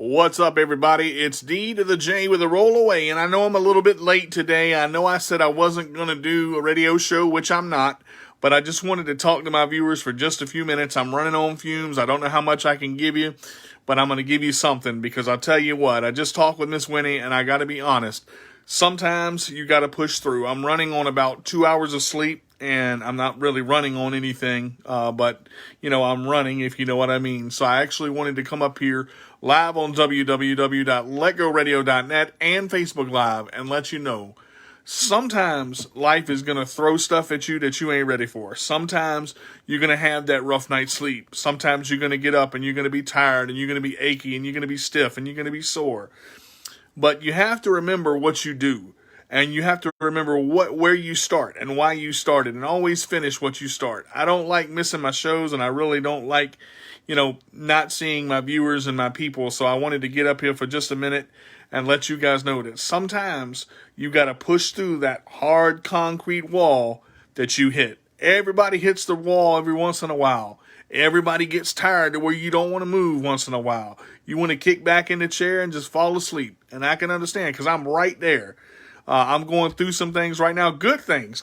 What's up, everybody? It's D to the J with a roll away, and I know I'm a little bit late today. I know I said I wasn't going to do a radio show, which I'm not, but I just wanted to talk to my viewers for just a few minutes. I'm running on fumes. I don't know how much I can give you, but I'm going to give you something because I'll tell you what, I just talked with Miss Winnie, and I got to be honest. Sometimes you got to push through. I'm running on about 2 hours of sleep. And I'm not really running on anything, but, I'm running, if you know what I mean. So I actually wanted to come up here live on www.letgoradio.net and Facebook Live and let you know sometimes life is going to throw stuff at you that you ain't ready for. Sometimes you're going to have that rough night's sleep. Sometimes you're going to get up and you're going to be tired and you're going to be achy and you're going to be stiff and you're going to be sore. But you have to remember what you do. And you have to remember where you start and why you started, and always finish what you start. I don't like missing my shows, and I really don't like, not seeing my viewers and my people. So I wanted to get up here for just a minute and let you guys know that sometimes you got to push through that hard concrete wall that you hit. Everybody hits the wall every once in a while. Everybody gets tired to where you don't want to move once in a while. You want to kick back in the chair and just fall asleep. And I can understand because I'm right there. I'm going through some things right now, good things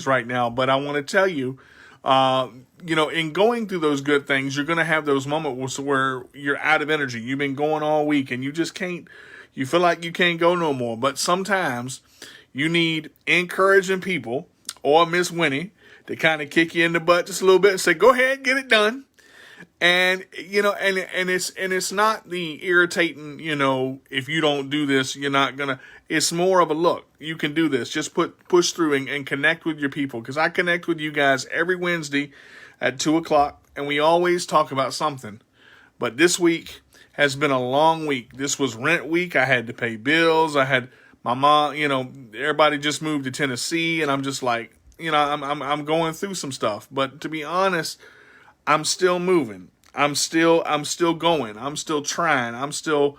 right now. But I want to tell you, in going through those good things, you're going to have those moments where you're out of energy. You've been going all week and you just can't, you feel like you can't go no more. But sometimes you need encouraging people or Miss Winnie to kind of kick you in the butt just a little bit and say, go ahead, get it done. And, it's not the irritating, if you don't do this, you're not going to, it's more of a look, you can do this. Just push through and connect with your people. Cause I connect with you guys every Wednesday at 2:00 and we always talk about something. But this week has been a long week. This was rent week. I had to pay bills. I had my mom, everybody just moved to Tennessee and I'm just like, I'm going through some stuff. But to be honest, I'm still moving. I'm still going. I'm still trying. I'm still,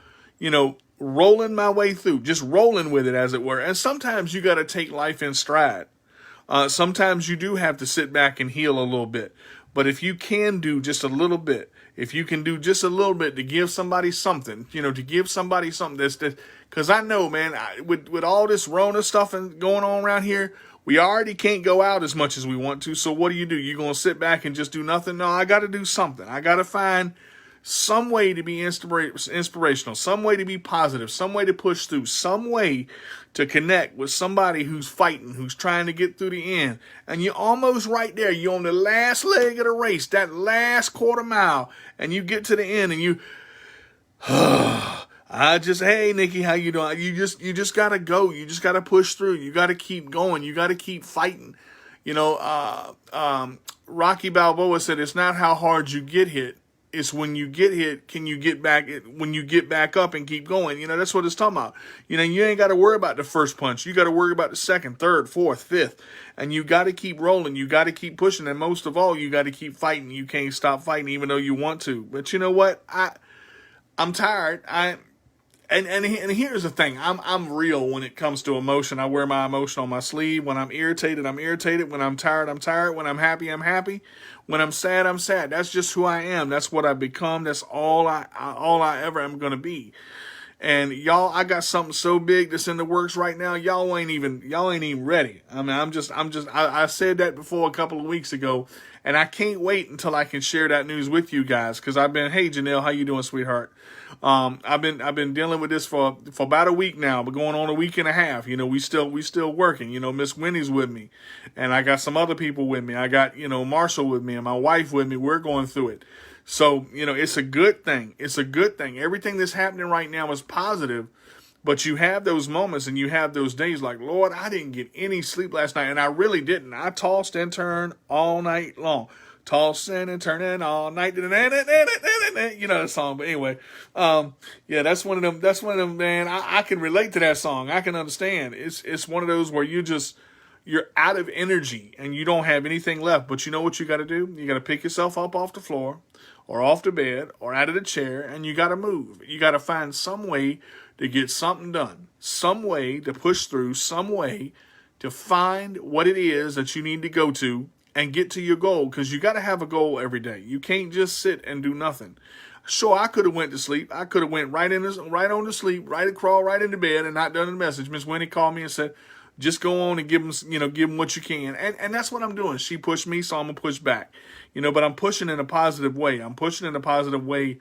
rolling my way through, just rolling with it, as it were. And sometimes you got to take life in stride. Sometimes you do have to sit back and heal a little bit. But if you can do just a little bit, if you can do just a little bit to give somebody something, that's because I know, man, with all this Rona stuff and going on around here, we already can't go out as much as we want to. So what do? You're going to sit back and just do nothing? No, I got to do something. I got to find some way to be inspirational, some way to be positive, some way to push through, some way to connect with somebody who's fighting, who's trying to get through the end. And you're almost right there. You're on the last leg of the race, that last quarter mile, and you get to the end and you, hey, Nikki, how you doing? You just got to go. You just got to push through. You got to keep going. You got to keep fighting. Rocky Balboa said, it's not how hard you get hit. It's when you get hit, can you get back, when you get back up and keep going. That's what it's talking about. You ain't got to worry about the first punch. You got to worry about the second, third, fourth, fifth. And you got to keep rolling. You got to keep pushing. And most of all, you got to keep fighting. You can't stop fighting even though you want to. But you know what? I'm tired. And here's the thing. I'm real when it comes to emotion. I wear my emotion on my sleeve. When I'm irritated, I'm irritated. When I'm tired, I'm tired. When I'm happy, I'm happy. When I'm sad, I'm sad. That's just who I am. That's what I've become. That's all I ever am going to be. And y'all, I got something so big that's in the works right now. Y'all ain't even ready. I mean, I said that before a couple of weeks ago, and I can't wait until I can share that news with you guys. Cause hey, Janelle, how you doing, sweetheart? I've been dealing with this for about a week now, but going on a week and a half. We still working. Miss Winnie's with me, and I got some other people with me. I got, Marshall with me and my wife with me. We're going through it. So, it's a good thing. It's a good thing. Everything that's happening right now is positive, but you have those moments and you have those days like, Lord, I didn't get any sleep last night. And I really didn't. I tossed and turned all night long. Tossing and turning all night. The song. But anyway, that's one of them, man. I can relate to that song. I can understand. It's one of those where you're out of energy and you don't have anything left. But you know what you got to do? You got to pick yourself up off the floor or off the bed or out of the chair, and you got to move. You got to find some way to get something done, some way to push through, some way to find what it is that you need to go to and get to your goal, because you got to have a goal every day. You can't just sit and do nothing. Sure, I could have went to sleep. I could have went right on to sleep, crawl right into bed, and not done the message. Miss Winnie called me and said, "Just go on and give them, give them what you can." And that's what I'm doing. She pushed me, so I'm gonna push back. But I'm pushing in a positive way. I'm pushing in a positive way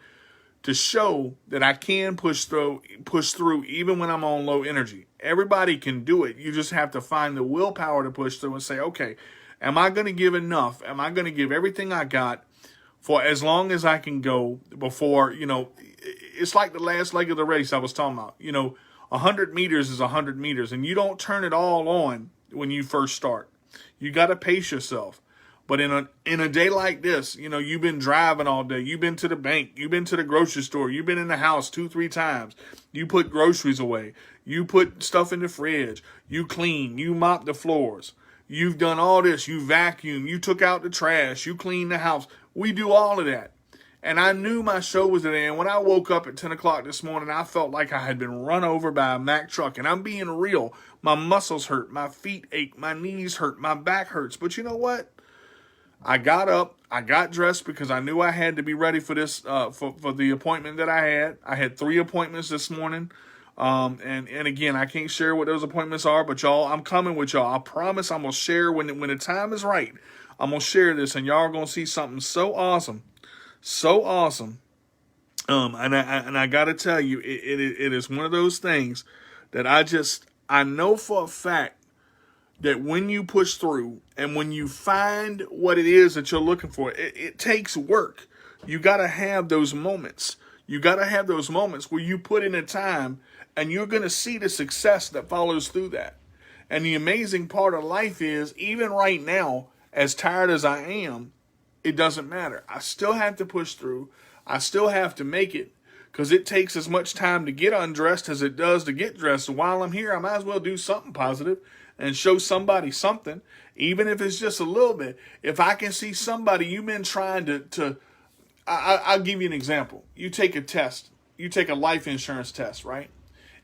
to show that I can push through even when I'm on low energy. Everybody can do it. You just have to find the willpower to push through and say, okay, am I going to give enough? Am I going to give everything I got for as long as I can go before, it's like the last leg of the race I was talking about. 100 meters is 100 meters, and you don't turn it all on when you first start. You got to pace yourself. But in a day like this, you've been driving all day. You've been to the bank. You've been to the grocery store. You've been in the house 2-3 times. You put groceries away. You put stuff in the fridge. You clean. You mop the floors. You've done all this. You vacuum. You took out the trash. You cleaned the house. We do all of that. And I knew my show was at the end. When I woke up at 10 o'clock this morning, I felt like I had been run over by a Mack truck. And I'm being real. My muscles hurt. My feet ache. My knees hurt. My back hurts. But you know what? I got up, I got dressed because I knew I had to be ready for this, for the appointment that I had. I had 3 appointments this morning. And again, I can't share what those appointments are, but y'all, I'm coming with y'all. I promise I'm going to share when the time is right. I'm going to share this and y'all are going to see something so awesome. So awesome. And I got to tell you, it is one of those things that I know for a fact that when you push through and when you find what it is that you're looking for, it takes work. You got to have those moments. You got to have those moments where you put in the time and you're going to see the success that follows through that. And the amazing part of life is, even right now, as tired as I am, it doesn't matter. I still have to push through. I still have to make it because it takes as much time to get undressed as it does to get dressed. So while I'm here, I might as well do something positive and show somebody something, even if it's just a little bit. If I can see somebody, you've been trying I'll give you an example. You take a test. You take a life insurance test, right?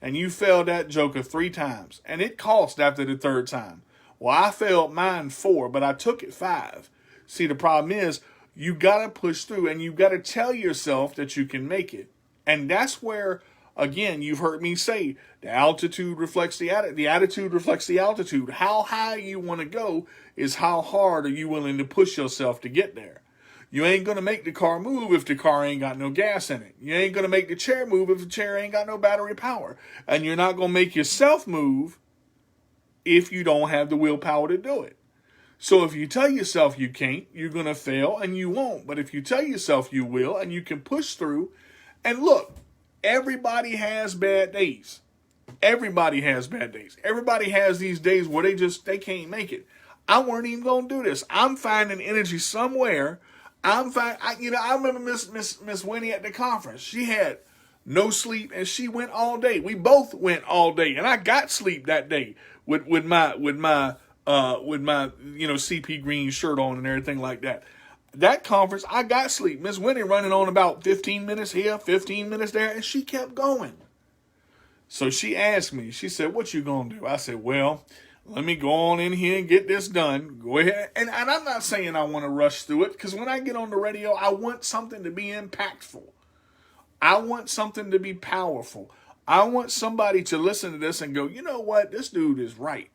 And you failed that joker 3 times. And it cost after the 3rd time. Well, I failed mine 4, but I took it 5. See, the problem is you got to push through and you got to tell yourself that you can make it. And that's where, again, you've heard me say, the altitude reflects the attitude reflects the altitude. How high you want to go is how hard are you willing to push yourself to get there. You ain't going to make the car move if the car ain't got no gas in it. You ain't going to make the chair move if the chair ain't got no battery power. And you're not going to make yourself move if you don't have the willpower to do it. So if you tell yourself you can't, you're going to fail and you won't. But if you tell yourself you will and you can push through, and look, everybody has bad days. Everybody has bad days. Everybody has these days where they can't make it. I weren't even going to do this. I'm finding energy somewhere. I remember Miss Winnie at the conference. She had no sleep and she went all day. We both went all day, and I got sleep that day with my CP green shirt on and everything like that. That conference, I got sleep. Miss Winnie running on about 15 minutes here, 15 minutes there, and she kept going. So she asked me, she said, "What you gonna do?" I said, "Well, let me go on in here and get this done." Go ahead. And I'm not saying I want to rush through it, because when I get on the radio, I want something to be impactful. I want something to be powerful. I want somebody to listen to this and go, you know what? This dude is right.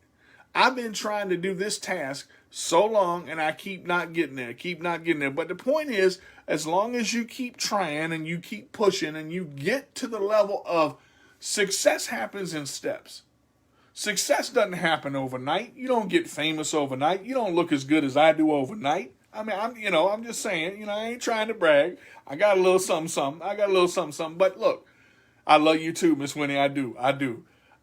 I've been trying to do this task so long and I keep not getting there. But the point is, as long as you keep trying and you keep pushing and you get to the level of success, happens in steps. Success doesn't happen overnight. You don't get famous overnight. You don't look as good as I do overnight. I mean, I'm just saying, I ain't trying to brag. I got a little something. But look, I love you too, Miss Winnie. I do.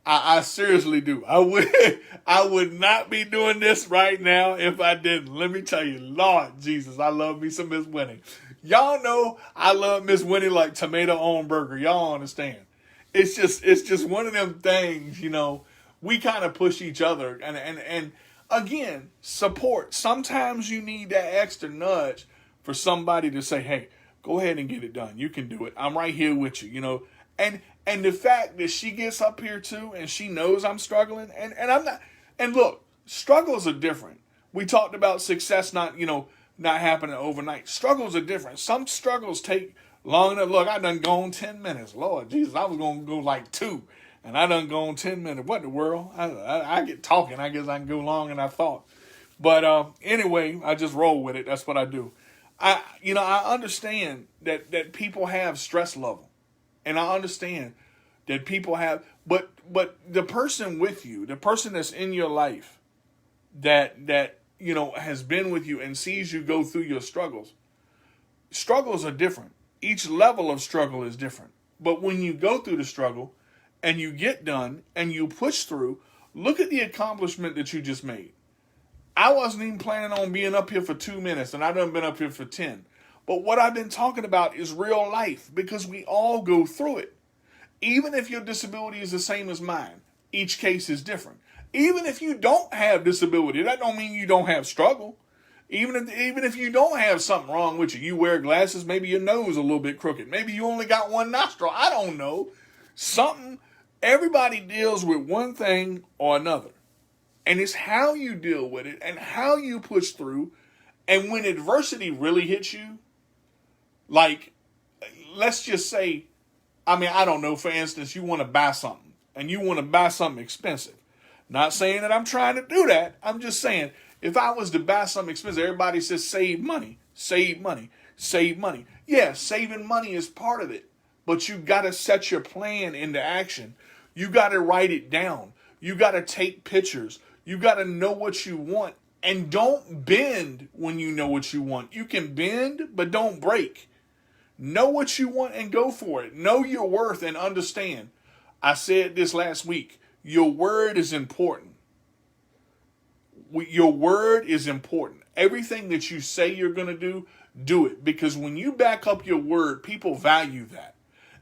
I seriously do. I would not be doing this right now if I didn't. Let me tell you, Lord Jesus, I love me some Miss Winnie. Y'all know I love Miss Winnie like tomato on burger. Y'all understand? It's just one of them things, we kind of push each other and again, support. Sometimes you need that extra nudge for somebody to say, "Hey, go ahead and get it done. You can do it. I'm right here with you," And the fact that she gets up here too and she knows I'm struggling and I'm not. And look, struggles are different. We talked about success not happening overnight. Struggles are different. Some struggles take Long enough. Look, I done gone 10 minutes. Lord Jesus, I was going to go like 2. And I done gone 10 minutes. What in the world? I get talking. I guess I can go longer than I thought. But anyway, I just roll with it. That's what I do. I understand that people have stress level. And I understand that people have, but the person with you, the person that's in your life that has been with you and sees you go through your struggles are different. Each level of struggle is different. But when you go through the struggle and you get done and you push through, look at the accomplishment that you just made. I wasn't even planning on being up here for 2 minutes, and I done been up here for 10. But what I've been talking about is real life, because we all go through it. Even if your disability is the same as mine, each case is different. Even if you don't have disability, that don't mean you don't have struggle. Even if you don't have something wrong with you, you wear glasses, maybe your nose is a little bit crooked. Maybe you only got one nostril. I don't know. Everybody deals with one thing or another. And it's how you deal with it and how you push through. And when adversity really hits you, like, let's just say, I don't know, for instance, you want to buy something and you want to buy something expensive. Not saying that I'm trying to do that. I'm just saying, if I was to buy something expensive, everybody says save money, save money, save money. Yeah, saving money is part of it. But you got to set your plan into action. You got to write it down. You got to take pictures. You got to know what you want. And don't bend when you know what you want. You can bend, but don't break. Know what you want and go for it. Know your worth and understand. I said this last week. Your word is important. Your word is important. Everything that you say you're going to do it. Because when you back up your word, people value that.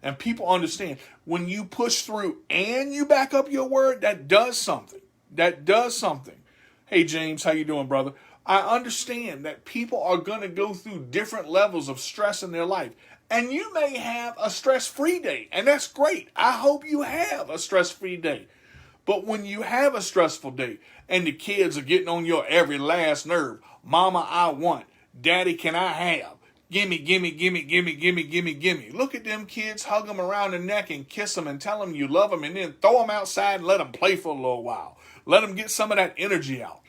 And people understand. When you push through and you back up your word, that does something. That does something. Hey, James, how you doing, brother? I understand that people are going to go through different levels of stress in their life. And you may have a stress-free day. And that's great. I hope you have a stress-free day. But when you have a stressful day and the kids are getting on your every last nerve, mama, I want, daddy, can I have, gimme, gimme, gimme, gimme, gimme, gimme, gimme. Look at them kids, hug them around the neck and kiss them and tell them you love them, and then throw them outside and let them play for a little while. Let them get some of that energy out,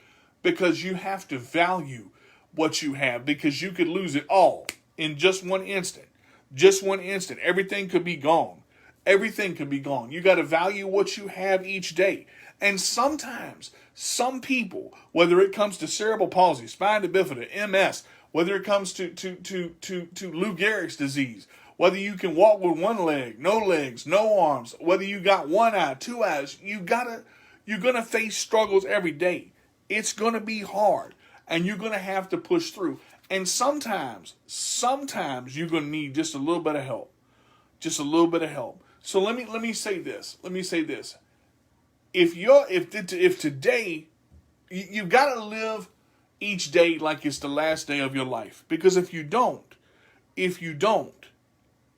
because you have to value what you have, because you could lose it all in just one instant. Just one instant. Everything could be gone. Everything can be gone. You got to value what you have each day. And sometimes, some people, whether it comes to cerebral palsy, spina bifida, MS, whether it comes to Lou Gehrig's disease, whether you can walk with one leg, no legs, no arms, whether you got one eye, two eyes, you're going to face struggles every day. It's going to be hard, and you're going to have to push through. And sometimes you're going to need just a little bit of help. Just a little bit of help. So let me say this. If today you've got to live each day like it's the last day of your life, because if you don't,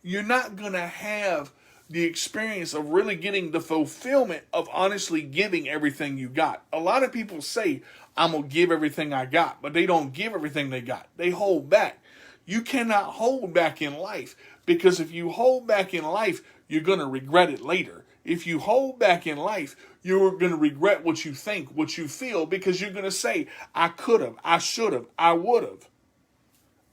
you're not going to have the experience of really getting the fulfillment of honestly giving everything you got. A lot of people say, I'm going to give everything I got, but they don't give everything they got. They hold back. You cannot hold back in life, because if you hold back in life, you're going to regret it later. If you hold back in life, you're going to regret what you think, what you feel, because you're going to say, I could have, I should have, I would have.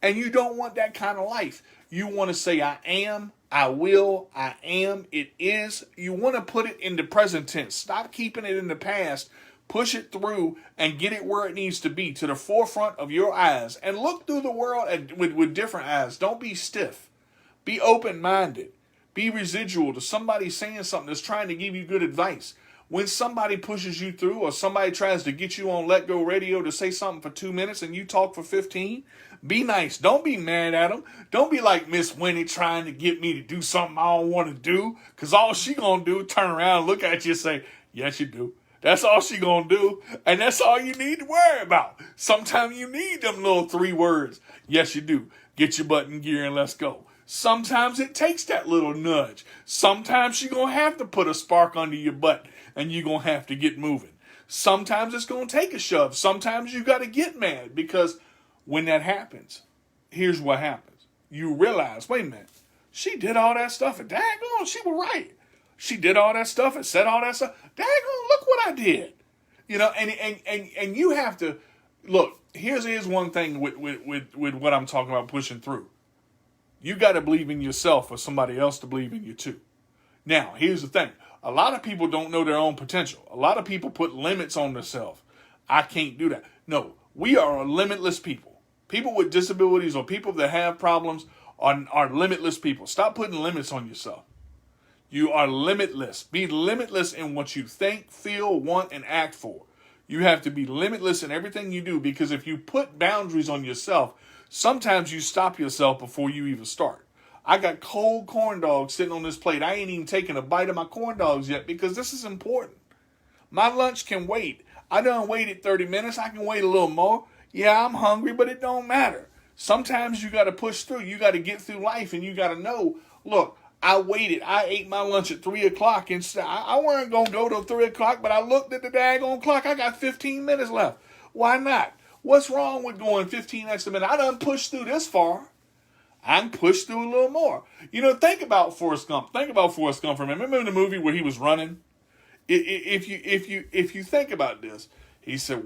And you don't want that kind of life. You want to say, I am, I will, I am, it is. You want to put it in the present tense. Stop keeping it in the past. Push it through and get it where it needs to be, to the forefront of your eyes. And look through the world with different eyes. Don't be stiff. Be open-minded. Be residual to somebody saying something that's trying to give you good advice. When somebody pushes you through, or somebody tries to get you on Let Go Radio to say something for 2 minutes and you talk for 15, be nice. Don't be mad at them. Don't be like Miss Winnie trying to get me to do something I don't want to do, because all she going to do is turn around and look at you and say, yes, you do. That's all she going to do, and that's all you need to worry about. Sometimes you need them little 3 words. Yes, you do. Get your butt in gear and let's go. Sometimes it takes that little nudge. Sometimes you're going to have to put a spark under your butt and you're going to have to get moving. Sometimes it's going to take a shove. Sometimes you got to get mad, because when that happens, here's what happens. You realize, wait a minute, She did all that stuff, and daggone, she was right. She did all that stuff and said all that stuff. Daggone, look what I did. And you have to look. Here's one thing with what I'm talking about pushing through. You got to believe in yourself for somebody else to believe in you too. Now, here's the thing. A lot of people don't know their own potential. A lot of people put limits on themselves. I can't do that. No, we are limitless people. People with disabilities or people that have problems are limitless people. Stop putting limits on yourself. You are limitless. Be limitless in what you think, feel, want, and act for. You have to be limitless in everything you do, because if you put boundaries on yourself, sometimes you stop yourself before you even start. I got cold corn dogs sitting on this plate. I ain't even taken a bite of my corn dogs yet because this is important. My lunch can wait. I done waited 30 minutes. I can wait a little more. Yeah, I'm hungry, but it don't matter. Sometimes you got to push through. You got to get through life, and you got to know, look, I waited. I ate my lunch at 3 o'clock. Instead, I weren't going to go till 3 o'clock, but I looked at the daggone clock. I got 15 minutes left. Why not? What's wrong with going 15 extra minutes? I done pushed through this far. I can push through a little more. Think about Forrest Gump. Think about Forrest Gump for a minute. Remember in the movie where he was running? If you think about this, he said,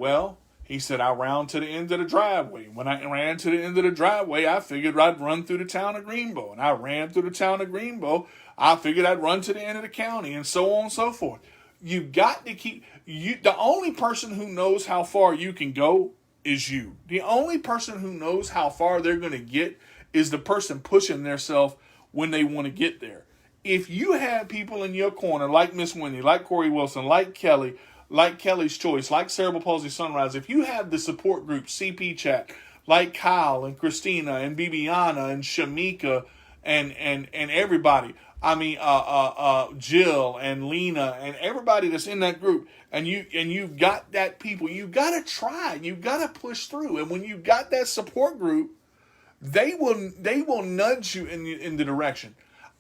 I ran to the end of the driveway. When I ran to the end of the driveway, I figured I'd run through the town of Greenbow. And I ran through the town of Greenbow. I figured I'd run to the end of the county, and so on and so forth. You got to the only person who knows how far you can go is you. The only person who knows how far they're going to get is the person pushing themselves when they want to get there. If you have people in your corner like Miss Wendy, like Corey Wilson, like Kelly, like Kelly's Choice, like Cerebral Palsy Sunrise, if you have the support group CP Chat, like Kyle and Christina and Bibiana and Shamika and everybody, Jill and Lena and everybody that's in that group, and you've got that people, you gotta try, you gotta push through, and when you got that support group, they will nudge you in the direction.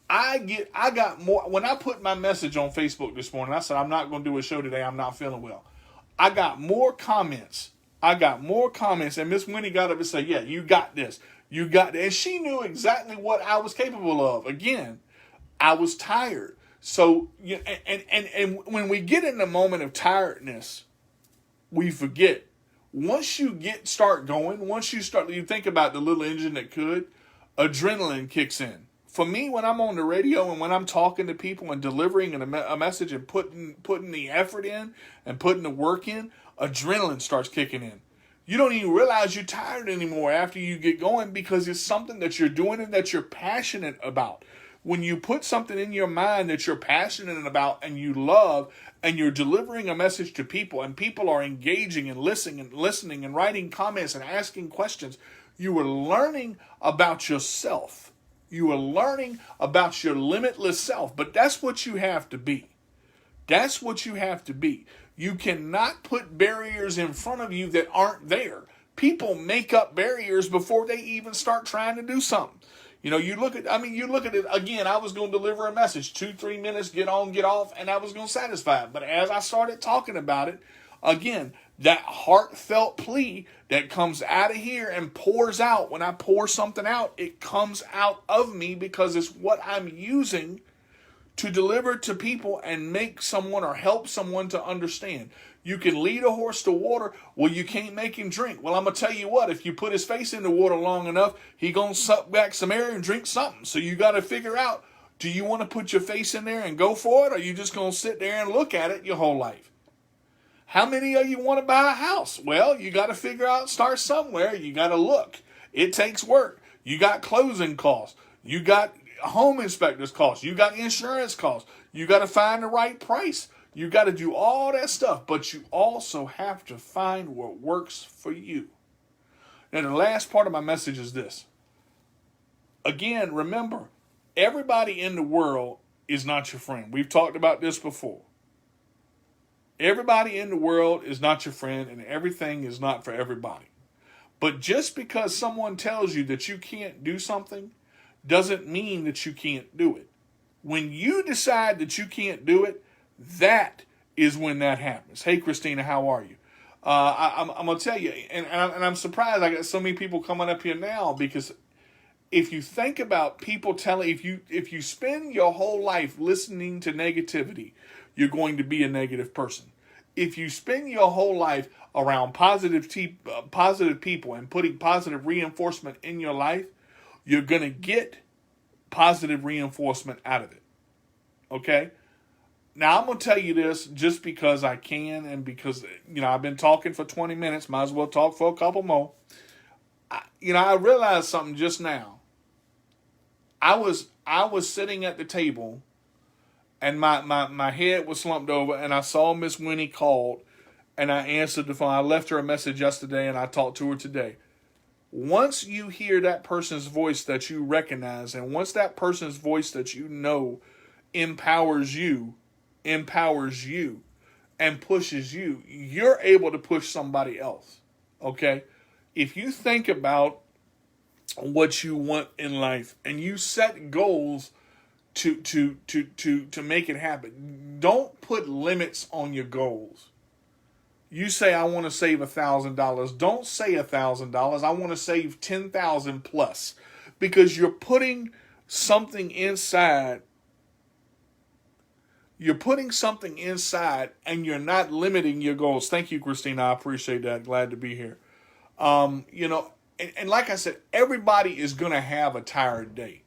I got more when I put my message on Facebook this morning. I said I'm not going to do a show today. I'm not feeling well. I got more comments. And Miss Winnie got up and said, "Yeah, you got this. You got this." And she knew exactly what I was capable of. Again, I was tired. So and when we get in the moment of tiredness, we forget. Once you start going, you think about the little engine that could, adrenaline kicks in. For me, when I'm on the radio and when I'm talking to people and delivering a message and putting the effort in and putting the work in, adrenaline starts kicking in. You don't even realize you're tired anymore after you get going because it's something that you're doing and that you're passionate about. When you put something in your mind that you're passionate about and you love, and you're delivering a message to people, and people are engaging and listening and writing comments and asking questions, you are learning about yourself. You are learning about your limitless self. But that's what you have to be. That's what you have to be. You cannot put barriers in front of you that aren't there. People make up barriers before they even start trying to do something. You look at it again. I was going to deliver a message, 2-3 minutes, get on, get off, and I was going to satisfy it. But as I started talking about it, again, that heartfelt plea that comes out of here and pours out. When I pour something out, it comes out of me because it's what I'm using to deliver to people and make someone or help someone to understand. You can lead a horse to water. Well, you can't make him drink. Well, I'm going to tell you what, if you put his face in the water long enough, he going to suck back some air and drink something. So you got to figure out, do you want to put your face in there and go for it? Or are you just going to sit there and look at it your whole life? How many of you want to buy a house? Well, you got to figure out, start somewhere. You got to look. It takes work. You got closing costs. You got home inspectors costs. You got insurance costs. You got to find the right price. You got to do all that stuff, but you also have to find what works for you. Now, the last part of my message is this. Again, remember, everybody in the world is not your friend. We've talked about this before. Everybody in the world is not your friend, and everything is not for everybody. But just because someone tells you that you can't do something doesn't mean that you can't do it. When you decide that you can't do it, that is when that happens. Hey, Christina, how are you? I'm going to tell you, and I'm surprised I got so many people coming up here now because if you think about people telling, if you spend your whole life listening to negativity, you're going to be a negative person. If you spend your whole life around positive people and putting positive reinforcement in your life, you're going to get positive reinforcement out of it. Okay? Now, I'm going to tell you this just because I can, and because, I've been talking for 20 minutes. Might as well talk for a couple more. I realized something just now. I was sitting at the table, and my head was slumped over, and I saw Miss Winnie called, and I answered the phone. I left her a message yesterday, and I talked to her today. Once you hear that person's voice that you recognize, and once that person's voice that you know empowers you, and pushes you, you're able to push somebody else. Okay? If you think about what you want in life and you set goals to make it happen, don't put limits on your goals. You say, I want to save $1,000. Don't say $1,000. I want to save 10,000 plus, because you're putting something inside. You're putting something inside, and you're not limiting your goals. Thank you, Christina. I appreciate that. Glad to be here. And like I said, everybody is going to have a tired day.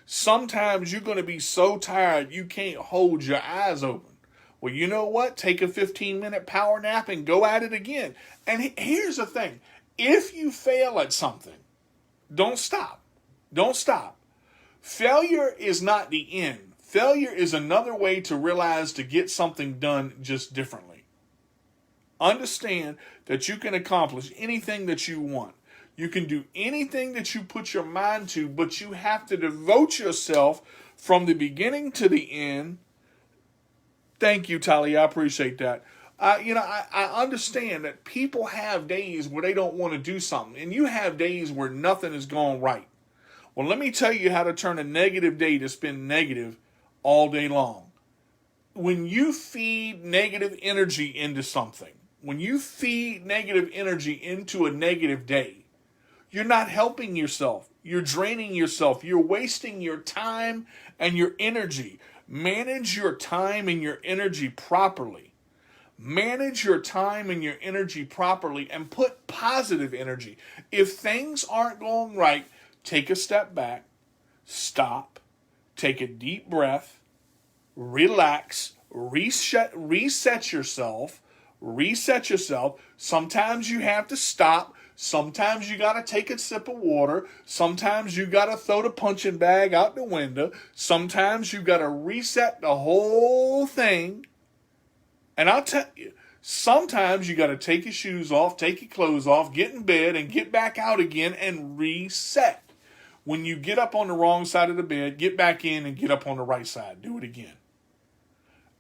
Sometimes you're going to be so tired you can't hold your eyes open. Well, you know what? Take a 15-minute power nap and go at it again. And here's the thing. If you fail at something, don't stop. Don't stop. Failure is not the end. Failure is another way to realize to get something done just differently. Understand that you can accomplish anything that you want. You can do anything that you put your mind to, but you have to devote yourself from the beginning to the end. Thank you, Talia. I appreciate that. I understand that people have days where they don't want to do something, and you have days where nothing is going right. Well, let me tell you how to turn a negative day to spin negative all day long. When you feed negative energy into something, when you feed negative energy into a negative day, you're not helping yourself. You're draining yourself. You're wasting your time and your energy. Manage your time and your energy properly. Manage your time and your energy properly, and put positive energy. If things aren't going right, take a step back, stop, take a deep breath, relax, reset yourself. Sometimes you have to stop. Sometimes you got to take a sip of water. Sometimes you got to throw the punching bag out the window. Sometimes you got to reset the whole thing. And I'll tell you, sometimes you got to take your shoes off, take your clothes off, get in bed, and get back out again and reset. When you get up on the wrong side of the bed, get back in and get up on the right side. Do it again.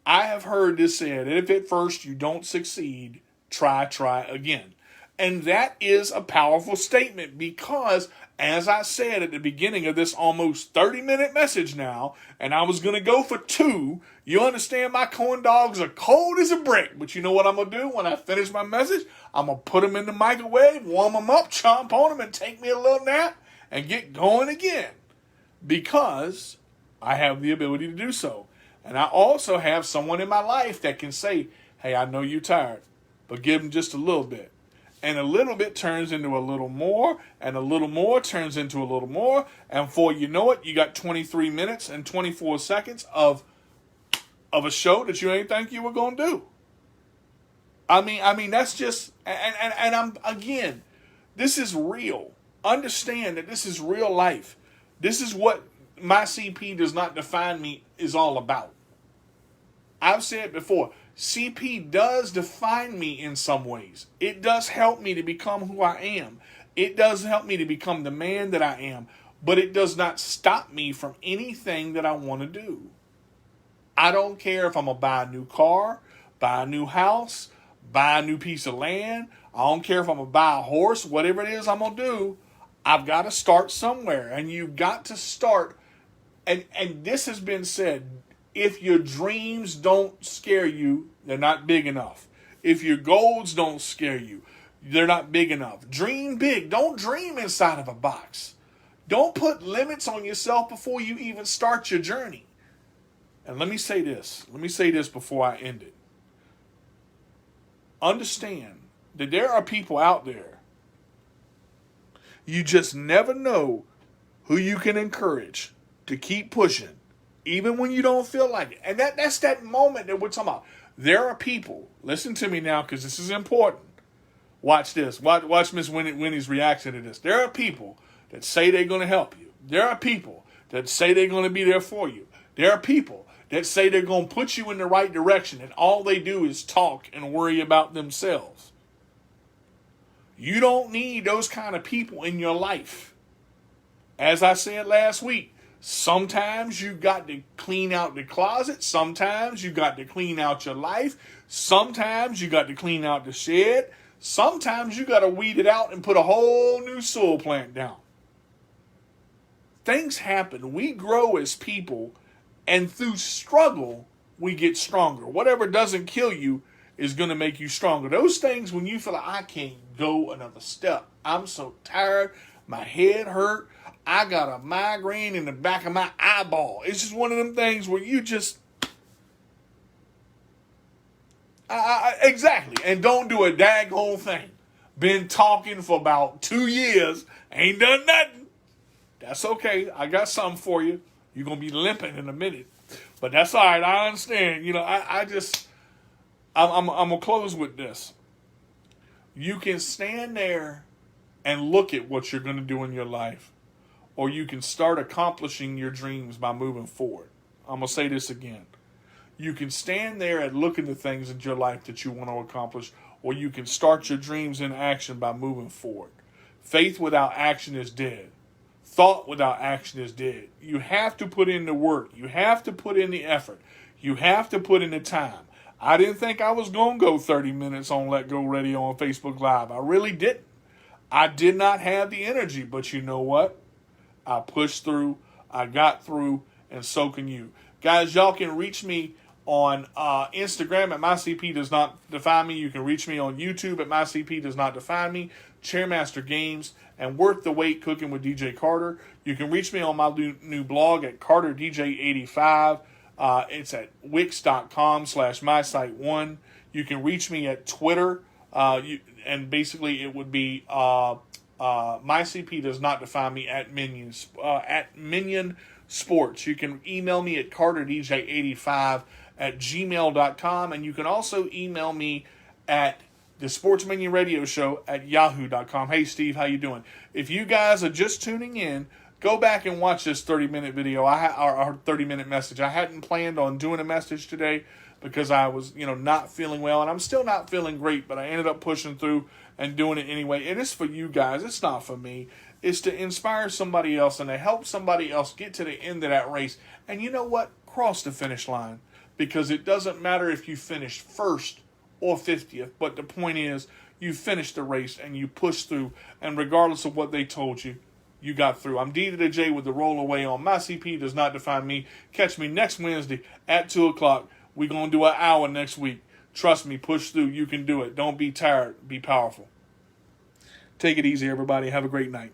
I have heard this said, if at first you don't succeed, try again. And that is a powerful statement, because, as I said at the beginning of this almost 30-minute message now, and I was going to go for 2, you understand my corn dogs are cold as a brick. But you know what I'm going to do when I finish my message? I'm going to put them in the microwave, warm them up, chomp on them, and take me a little nap and get going again, because I have the ability to do so. And I also have someone in my life that can say, hey, I know you're tired, but give them just a little bit. And a little bit turns into a little more, and a little more turns into a little more. And before you know it, you got 23 minutes and 24 seconds of a show that you ain't think you were going to do. I mean, that's just, and I'm, again, this is real. Understand that this is real life. This is what my CP does not define me is all about. I've said before, CP does define me in some ways. It does help me to become who I am. It does help me to become the man that I am. But it does not stop me from anything that I want to do. I don't care if I'm going to buy a new car, buy a new house, buy a new piece of land. I don't care if I'm going to buy a horse, whatever it is I'm going to do. I've got to start somewhere. And you've got to start. And this has been said. If your dreams don't scare you, they're not big enough. If your goals don't scare you, they're not big enough. Dream big. Don't dream inside of a box. Don't put limits on yourself before you even start your journey. And let me say this. Let me say this before I end it. Understand that there are people out there. You just never know who you can encourage to keep pushing, even when you don't feel like it. And that's that moment that we're talking about. There are people, listen to me now because this is important. Watch this. Watch Miss Winnie's reaction to this. There are people that say they're going to help you. There are people that say they're going to be there for you. There are people that say they're going to put you in the right direction, and all they do is talk and worry about themselves. You don't need those kind of people in your life. As I said last week, sometimes you got to clean out the closet. Sometimes you got to clean out your life. Sometimes you got to clean out the shed. Sometimes you got to weed it out and put a whole new soil plant down. Things happen. We grow as people, and through struggle, we get stronger. Whatever doesn't kill you is going to make you stronger. Those things when you feel like, I can't go another step. I'm so tired. My head hurt. I got a migraine in the back of my eyeball. It's just one of them things where you just... exactly. And don't do a daggone thing. Been talking for about 2 years. Ain't done nothing. That's okay. I got something for you. You're going to be limping in a minute. But that's all right. I understand. You know, I'm going to close with this. You can stand there and look at what you're going to do in your life. Or you can start accomplishing your dreams by moving forward. I'm going to say this again. You can stand there and look at the things in your life that you want to accomplish. Or you can start your dreams in action by moving forward. Faith without action is dead. Thought without action is dead. You have to put in the work. You have to put in the effort. You have to put in the time. I didn't think I was going to go 30 minutes on Let Go Radio on Facebook Live. I really didn't. I did not have the energy, but you know what? I pushed through, I got through, and so can you. Guys, y'all can reach me on Instagram at MyCP Does Not Define Me. You can reach me on YouTube at MyCP Does Not Define Me, Chairmaster Games, and Worth the Wait Cooking with DJ Carter. You can reach me on my new blog at CarterDJ85. It's at wix.com/mysite1. You can reach me at Twitter, and basically it would be MyCP Does Not Define Me at Minion Sports. You can email me at CarterDJ85@gmail.com, and you can also email me at the Sports Minion Radio Show at yahoo.com. Hey, Steve, how you doing? If you guys are just tuning in, go back and watch this 30-minute video, or 30-minute message. I hadn't planned on doing a message today because I was, not feeling well, and I'm still not feeling great, but I ended up pushing through and doing it anyway. And it's for you guys. It's not for me. It's to inspire somebody else and to help somebody else get to the end of that race. And you know what? Cross the finish line, because it doesn't matter if you finish first or 50th, but the point is you finished the race and you pushed through, and regardless of what they told you, you got through. I'm D to the J with the roll away on My CP Does Not Define Me. Catch me next Wednesday at 2 o'clock. We're going to do an hour next week. Trust me, push through. You can do it. Don't be tired. Be powerful. Take it easy, everybody. Have a great night.